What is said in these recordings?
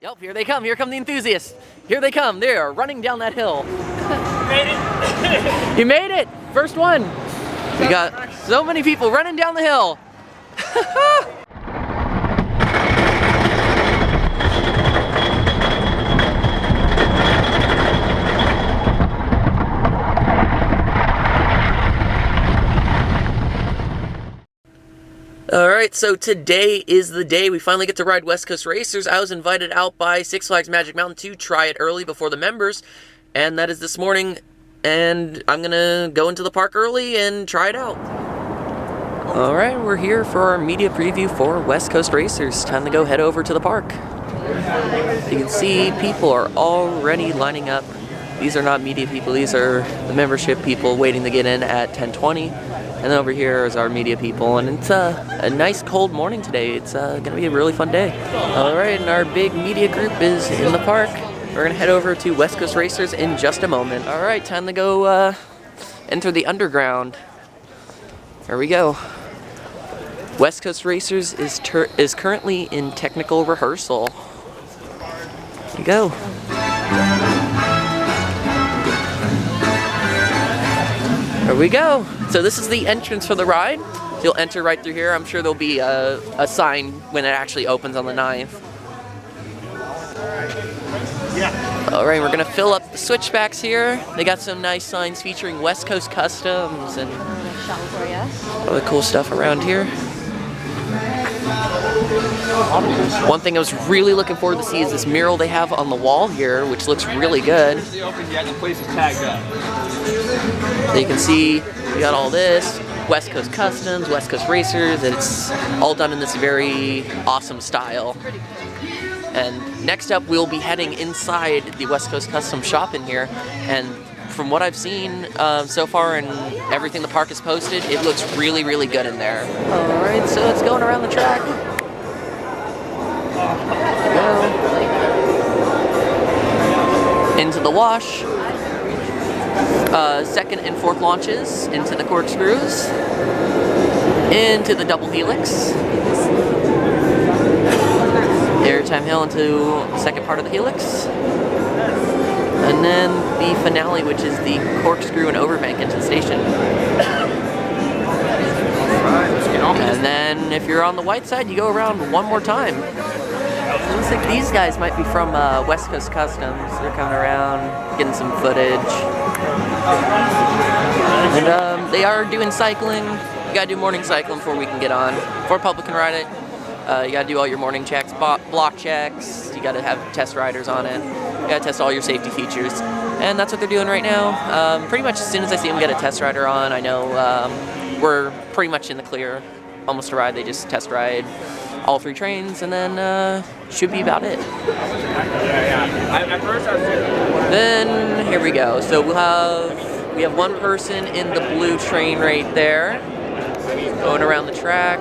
Yep, here they come. Here come the enthusiasts. Here they come. They are running down that hill. You made it. You made it. First one. We got so many people running down the hill. Alright, so today is the day we finally get to ride West Coast Racers. I was invited out by Six Flags Magic Mountain to try it early before the members, and that is this morning, and I'm gonna go into the park early and try it out. Alright, we're here for our media preview for West Coast Racers. Time to go head over to the park. You can see people are already lining up. These are not media people, these are the membership people waiting to get in at 10:20. And then over here is our media people, and it's a nice cold morning today. It's gonna be a really fun day. Alright, and our big media group is in the park. We're gonna head over to West Coast Racers in just a moment. Alright, time to go enter the underground. Here we go. West Coast Racers is currently in technical rehearsal. Here you go. There we go. So this is the entrance for the ride. You'll enter right through here. I'm sure there'll be a sign when it actually opens on the 9th. Alright, we're gonna fill up the switchbacks here. They got some nice signs featuring West Coast Customs and all the cool stuff around here. One thing I was really looking forward to see is this mural they have on the wall here, which looks really good. So you can see we got all this, West Coast Customs, West Coast Racers, and it's all done in this very awesome style. And next up we'll be heading inside the West Coast Customs shop in here, and from what I've seen so far and everything the park has posted, it looks really, really good in there. Alright, so it's going around the track. Into the wash. Second and fourth launches into the corkscrews. Into the double helix. Airtime hill into the second part of the helix. And then the finale, which is the corkscrew and overbank into the station. And then if you're on the white side, you go around one more time. It looks like these guys might be from West Coast Customs. They're coming around, getting some footage. And they are doing cycling. You gotta do morning cycling before we can get on. Before public can ride it, you gotta do all your morning checks, block checks. You gotta have test riders on it. You gotta test all your safety features. And that's what they're doing right now. Pretty much as soon as I see them get a test rider on, I know we're pretty much in the clear. Almost to ride, they just test ride all 3 trains, and then should be about it. Then here we go. So we have one person in the blue train right there, going around the track.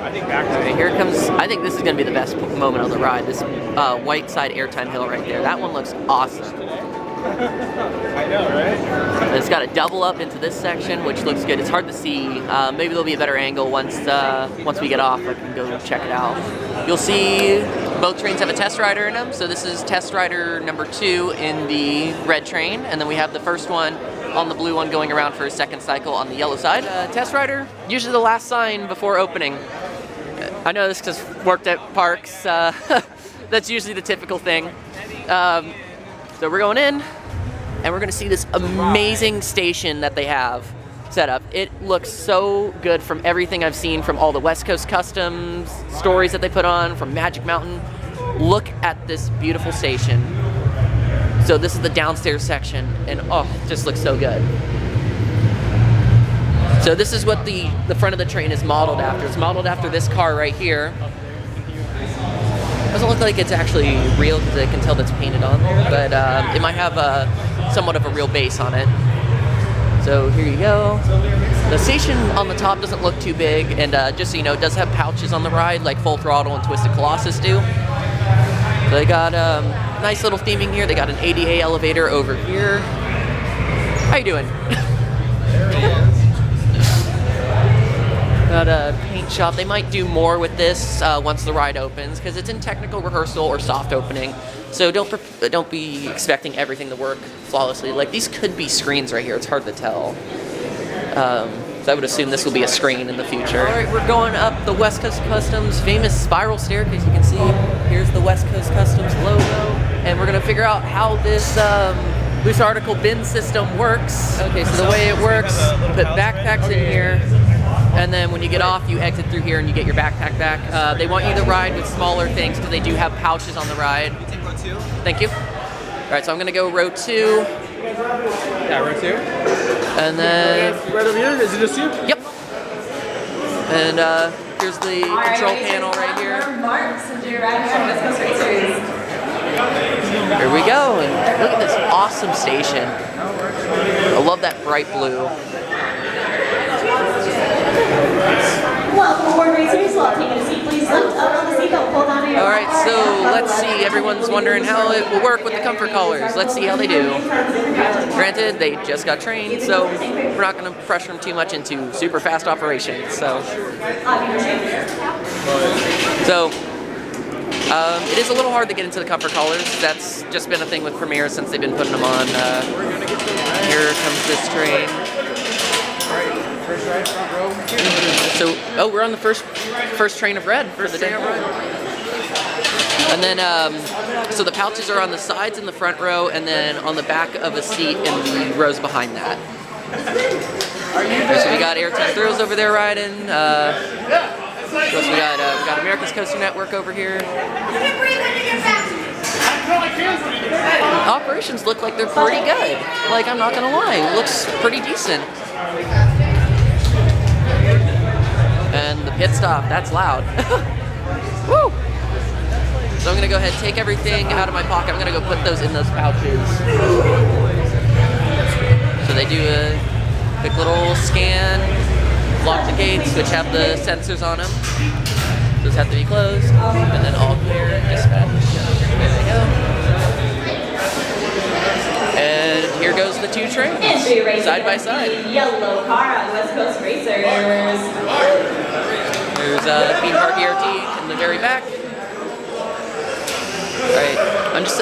Okay, here comes. I think this is going to be the best moment of the ride. This white side airtime hill right there. That one looks awesome. I know, right? It's got a double up into this section, which looks good. It's hard to see. Maybe there'll be a better angle once we get off. I can go check it out. You'll see both trains have a test rider in them. So this is test rider number 2 in the red train, and then we have the first one on the blue one going around for a second cycle on the yellow side. Test rider, usually the last sign before opening. I know this because I've worked at parks. That's usually the typical thing. So we're going in, and we're going to see this amazing station that they have set up. It looks so good from everything I've seen from all the West Coast Customs stories that they put on, from Magic Mountain. Look at this beautiful station. So this is the downstairs section, and oh, it just looks so good. So this is what the front of the train is modeled after. It's modeled after this car right here. Doesn't look like it's actually real because I can tell that's painted on there, but it might have somewhat of a real base on it. So here you go. The station on the top doesn't look too big, and just so you know, it does have pouches on the ride like Full Throttle and Twisted Colossus do. So they got nice little theming here. They got an ADA elevator over here. How you doing? Got a paint shop. They might do more with this once the ride opens because it's in technical rehearsal or soft opening. So don't be expecting everything to work flawlessly. Like these could be screens right here. It's hard to tell. So I would assume this will be a screen in the future. All right, we're going up the West Coast Customs famous spiral staircase. You can see here's the West Coast Customs logo, and we're gonna figure out how this loose article bin system works. Okay, so the way it works, put backpacks in here, and then when you get off, you exit through here and you get your backpack back. They want you to ride with smaller things because they do have pouches on the ride. You take row 2? Thank you. All right, so I'm gonna go row 2. Yeah, row 2. And then... Right over here? Is it just you? Yep. And here's the control panel right here. Marks and do right here on West Coast Racers. Here we go, and look at this awesome station. I love that bright blue. Welcome aboard Racers. While taking a seat, please lift up on the seatbelt, pull down your Alright, so let's see. Everyone's wondering how it will work with the comfort collars. Let's see how they do. Granted, they just got trained, so we're not going to pressure them too much into super fast operations. So it is a little hard to get into the comfort collars. That's just been a thing with Premier since they've been putting them on. Here comes this train. First ride, front row. So, oh, we're on the first train of red for the day. And then, so the pouches are on the sides in the front row, and then on the back of a seat in the rows behind that. So we got Airtime Thrills over there riding. We got America's Coaster Network over here. Operations look like they're pretty good. Like, I'm not gonna lie, it looks pretty decent. And the pit stop, that's loud. Woo! So I'm gonna go ahead and take everything out of my pocket. I'm gonna go put those in those pouches. So they do a quick little scan, lock the gates, which have the sensors on them. Those have to be closed, and then all clear, dispatch. There they go. And here goes the two trains, side by side. Yellow car on West Coast Racers. There's a theme park ERT in the very back. Right.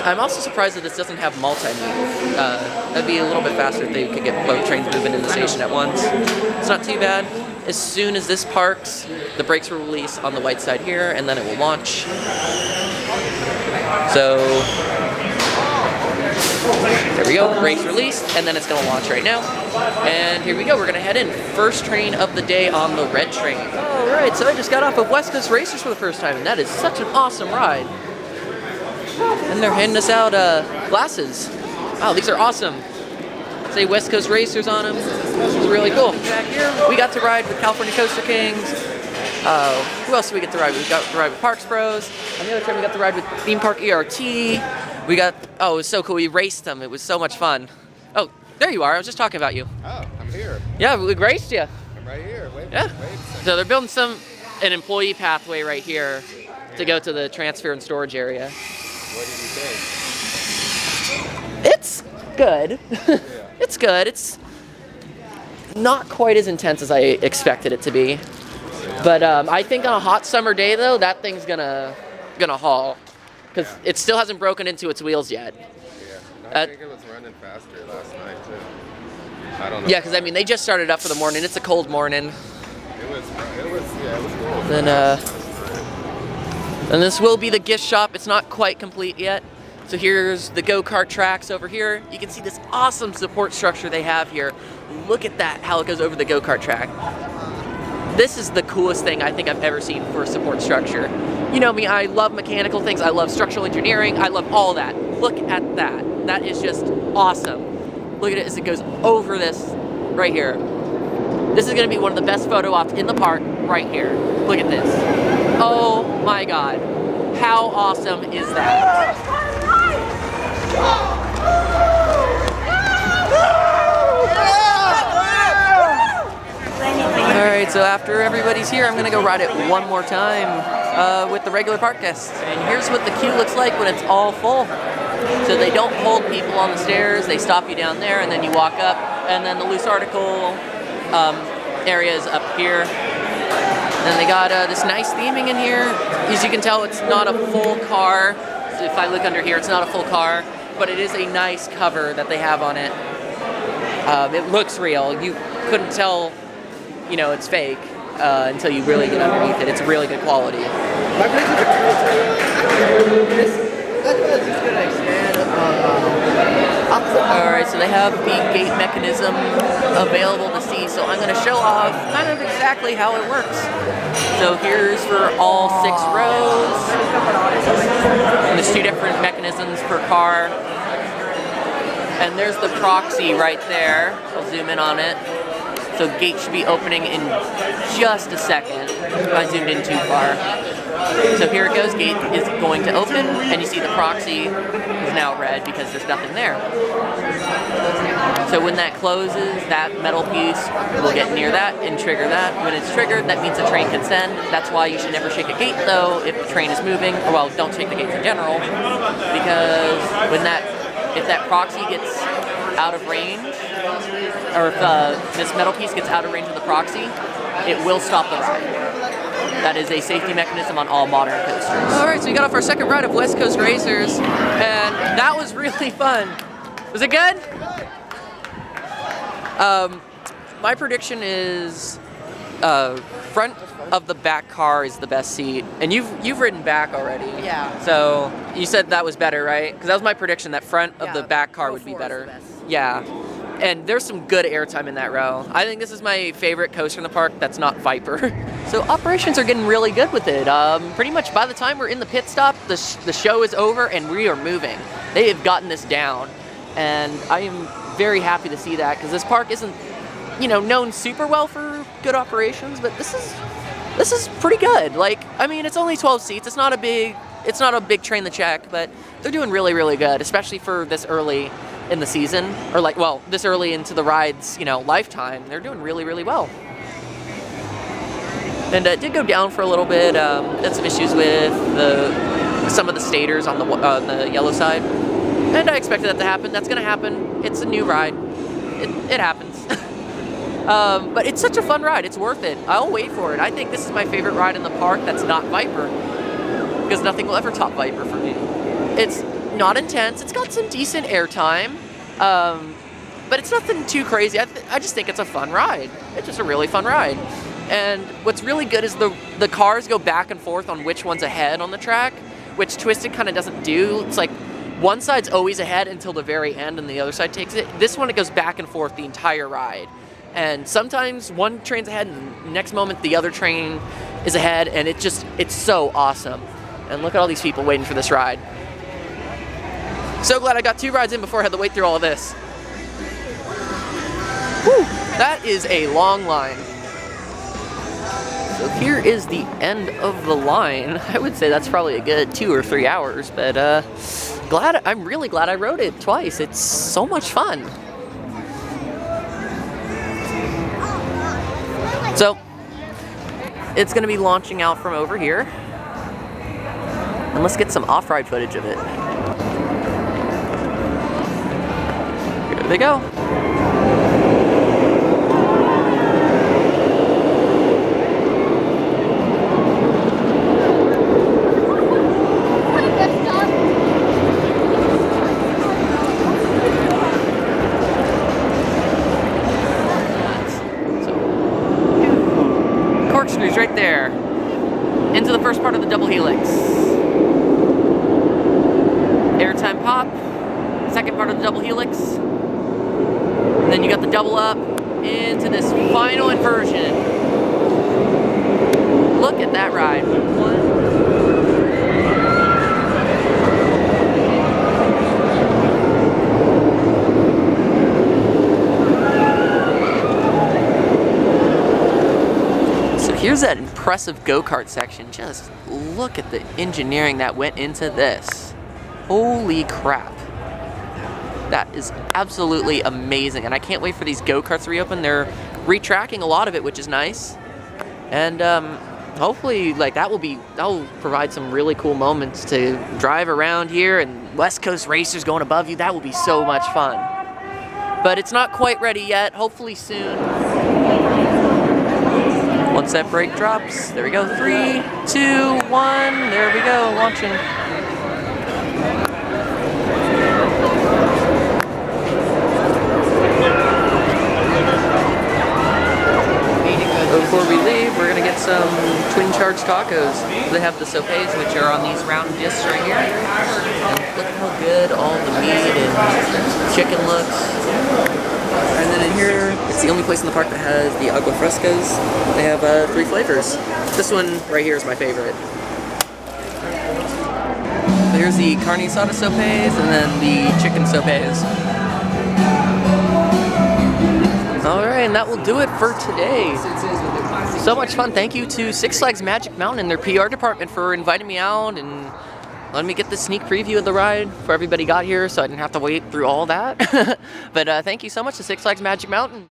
I'm also surprised that this doesn't have multi-move. That'd be a little bit faster if they could get both trains moving in the station at once. It's not too bad. As soon as this parks, the brakes will release on the white side here, and then it will launch. So there we go, brakes released, and then it's going to launch right now. And here we go, we're going to head in. First train of the day on the red train. Alright, so I just got off of West Coast Racers for the first time, and that is such an awesome ride. And they're handing us out glasses. Wow, these are awesome. Say West Coast Racers on them. This is really cool. Back here, we got to ride with California Coaster Kings. Who else did we get to ride with? We got to ride with Parks Bros. On the other train, we got to ride with Theme Park ERT. We got, oh, it was so cool. We raced them. It was so much fun. Oh, there you are. I was just talking about you. Oh, I'm here. Yeah, we raced you. I'm right here. Wait. So they're building an employee pathway right here to go to the transfer and storage area. What did you think? It's good. It's good. It's not quite as intense as I expected it to be. But I think on a hot summer day, though, that thing's gonna haul. Because it still hasn't broken into its wheels yet. Yeah, I think it was running faster last night, too. I don't know. Yeah, because, I mean, they just started up for the morning. It's a cold morning. It was cool. Then, and this will be the gift shop. It's not quite complete yet. So here's the go-kart tracks over here. You can see this awesome support structure they have here. Look at that, how it goes over the go-kart track. This is the coolest thing I think I've ever seen for a support structure. You know me, I love mechanical things, I love structural engineering, I love all that. Look at that. That is just awesome. Look at it as it goes over this right here. This is gonna be one of the best photo ops in the park right here. Look at this. Oh my God. How awesome is that? Alright, so after everybody's here, I'm gonna go ride it one more time with the regular park guests. And here's what the queue looks like when it's all full. So they don't hold people on the stairs, they stop you down there and then you walk up, and then the loose article area is up here. And they got this nice theming in here. As you can tell, it's not a full car. So if I look under here, it's not a full car, but it is a nice cover that they have on it. It looks real. You couldn't tell, you know, it's fake until you really get underneath it. It's really good quality. Alright, so they have the gate mechanism available to see, so I'm going to show off kind of exactly how it works. So here's for all 6 rows. And there's 2 different mechanisms per car. And there's the proxy right there. I'll zoom in on it. So gate should be opening in just a second. I zoomed in too far. So here it goes, gate is going to open, and you see the proxy is now red because there's nothing there. So when that closes, that metal piece will get near that and trigger that. When it's triggered, that means the train can send. That's why you should never shake a gate though if the train is moving, or well, don't shake the gates in general, because when if that proxy gets out of range, or if this metal piece gets out of range of the proxy, it will stop the ride. That is a safety mechanism on all modern coasters. Alright, so we got off our second ride of West Coast Racers, and that was really fun. Was it good? My prediction is front of the back car is the best seat. And you've ridden back already. Yeah. So you said that was better, right? Because that was my prediction, that front of the back car would be better. Yeah. And there's some good airtime in that row. I think this is my favorite coaster in the park that's not Viper. So operations are getting really good with it. Pretty much by the time we're in the pit stop, the show is over and we are moving. They have gotten this down. And I am very happy to see that, because this park isn't, you know, known super well for good operations, but this is pretty good. Like, I mean, it's only 12 seats. It's not a big train to check, but they're doing really, really good, especially for this early in the season, or like, well, this early into the ride's, you know, lifetime. They're doing really, really well. And it did go down for a little bit. Had some issues with some of the stators on the yellow side, and I expected that to happen. That's gonna happen. It's a new ride. It happens. But it's such a fun ride. It's worth it. I'll wait for it. I think this is my favorite ride in the park that's not Viper, because nothing will ever top Viper for me. It's not intense. It's got some decent airtime, but it's nothing too crazy. I just think it's a fun ride. It's just a really fun ride. And what's really good is the cars go back and forth on which one's ahead on the track, which Twisted kind of doesn't do. It's like one side's always ahead until the very end and the other side takes it. This one, it goes back and forth the entire ride. And sometimes one train's ahead and the next moment the other train is ahead, and it's so awesome. And look at all these people waiting for this ride. So glad I got 2 rides in before I had to wait through all of this. Whew, that is a long line. So here is the end of the line. I would say that's probably a good 2 or 3 hours, but I'm really glad I rode it twice. It's so much fun. So it's going to be launching out from over here, and let's get some off-ride footage of it. Here they go. Corkscrews right there into the first part of the double helix. Airtime pop, second part of the double helix. And then you got the double up into this final inversion. Look at that ride. So here's that impressive go-kart section. Just look at the engineering that went into this. Holy crap. That is absolutely amazing, and I can't wait for these go-karts to reopen. They're retracking a lot of it, which is nice, and hopefully, like, that will provide some really cool moments to drive around here, and West Coast Racers going above you. That will be so much fun. But it's not quite ready yet. Hopefully soon. Once that brake drops, there we go. 3, 2, 1. There we go, launching. Before we leave, we're gonna get some twin charge tacos. They have the sopes, which are on these round discs right here. And look how good all the meat and chicken looks. And then in here, it's the only place in the park that has the agua frescas. They have 3 flavors. This one right here is my favorite. So here's the carne asada sopes and then the chicken sopes. Alright, and that will do it for today. So much fun. Thank you to Six Flags Magic Mountain and their PR department for inviting me out and letting me get the sneak preview of the ride before everybody got here so I didn't have to wait through all that. But thank you so much to Six Flags Magic Mountain.